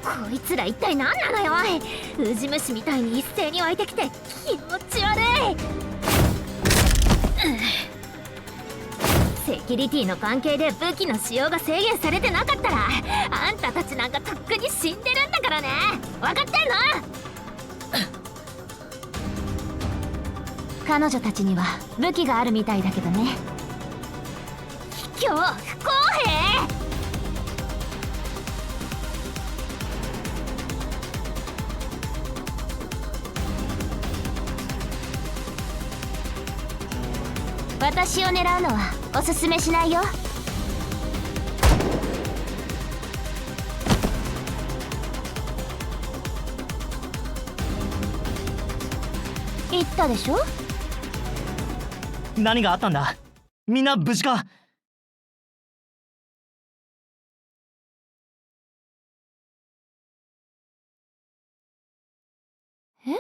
こいつら一体何なのよ。ウジ虫みたいに一斉に湧いてきて気持ち悪い。セキュリティの関係で武器の使用が制限されてなかったらあんたたちなんかとっくに死んでるんだからね。分かってんの？彼女たちには武器があるみたいだけどね。卑怯不公平。私を狙うのはおすすめしないよ。言ったでしょ。何があったんだ？みんな無事か？え？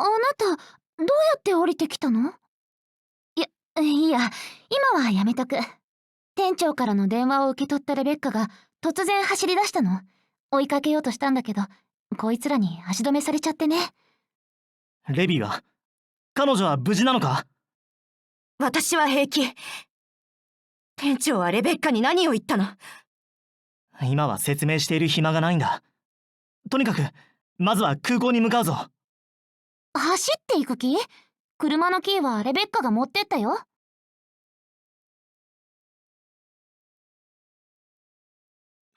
あなたどうやって降りてきたの？いや、今はやめとく。店長からの電話を受け取ったレベッカが突然走り出したの。追いかけようとしたんだけど、こいつらに足止めされちゃってね。レビーは？彼女は無事なのか？私は平気。店長はレベッカに何を言ったの？今は説明している暇がないんだ。とにかくまずは空港に向かうぞ。走っていく気？車のキーはレベッカが持ってったよ。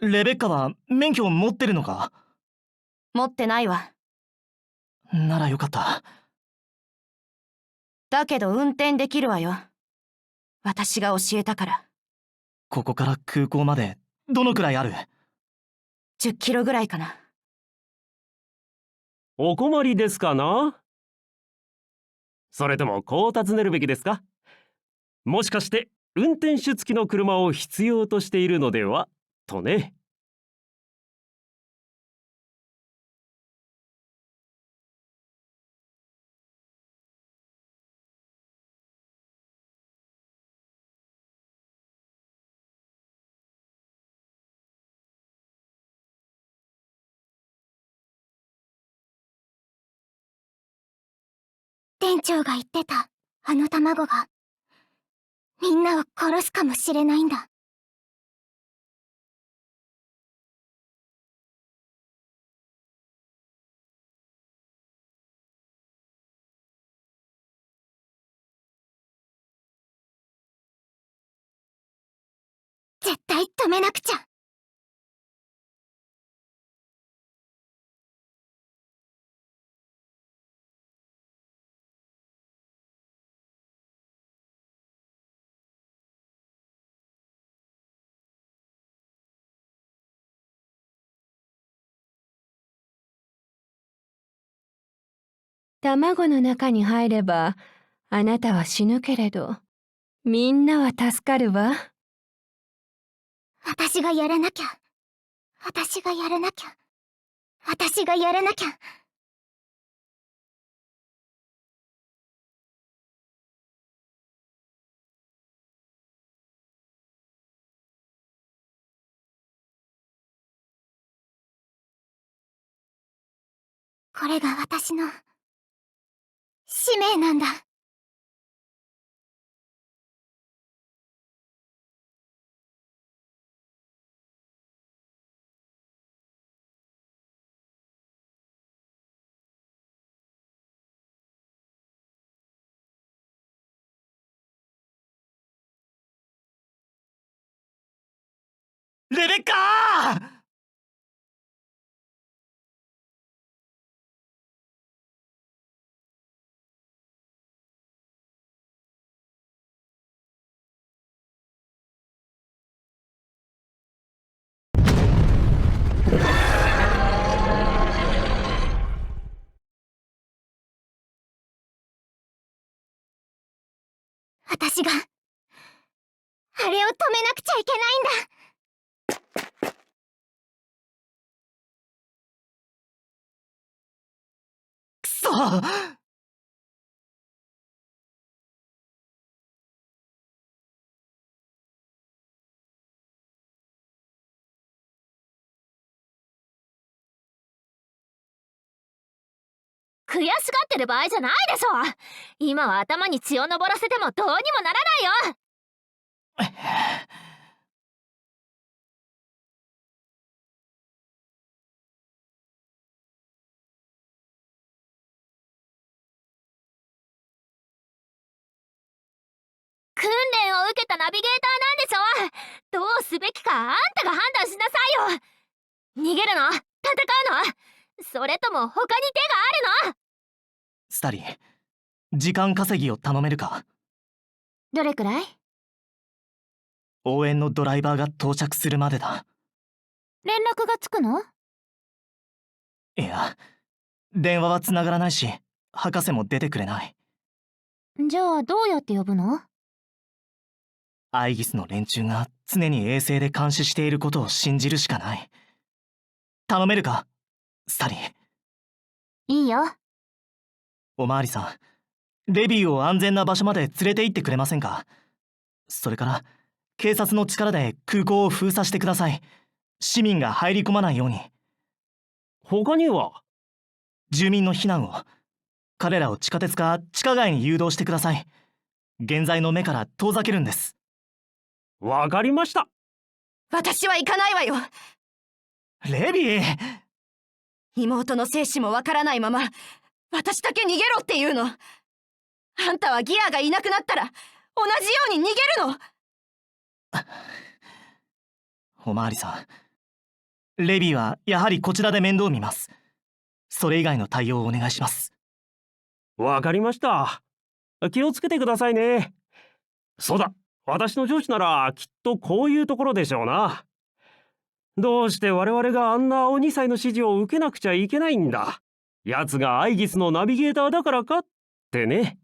レベッカは免許を持ってるのか？持ってないわ。ならよかった。だけど運転できるわよ。私が教えたから。ここから空港までどのくらいある10キロぐらいかな。お困りですかな？それともこう尋ねるべきですか？もしかして運転手付きの車を必要としているのではとね。店長が言ってたあの卵がみんなを殺すかもしれないんだ。絶対止めなくちゃ。卵の中に入ればあなたは死ぬけれど、みんなは助かるわ。私がやらなきゃ。私がやらなきゃ。私がやらなきゃ。これが私の使命なんだ。レベッカー！私があれを止めなくちゃいけないんだ。くそ！悔しがってる場合じゃないでしょ。今は頭に血を昇らせてもどうにもならないよ。訓練を受けたナビゲーターなんでしょ。どうすべきかあんたが判断しなさいよ。逃げるの？戦うの？それとも他に手があるの？スタリ、時間稼ぎを頼めるか。どれくらい？応援のドライバーが到着するまでだ。連絡がつくの？いや、電話は繋がらないし、博士も出てくれない。じゃあどうやって呼ぶの？アイギスの連中が常に衛星で監視していることを信じるしかない。頼めるか、スタリ。いいよ。おまわりさん、レビーを安全な場所まで連れて行ってくれませんか。それから警察の力で空港を封鎖してください。市民が入り込まないように。他には？住民の避難を、彼らを地下鉄か地下街に誘導してください。現在の目から遠ざけるんです。わかりました。私は行かないわよ。レビー！妹の生死もわからないまま私だけ逃げろっていうの。あんたはギアがいなくなったら同じように逃げるの。おまわりさん、レビーはやはりこちらで面倒見ます。それ以外の対応をお願いします。わかりました。気をつけてくださいね。そうだ、私の上司ならきっとこういうところでしょうな。どうして我々があんな青2歳の指示を受けなくちゃいけないんだ。奴がアイギスのナビゲーターだからかってね。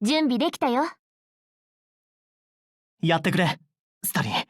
準備できたよ。やってくれ、スタリー。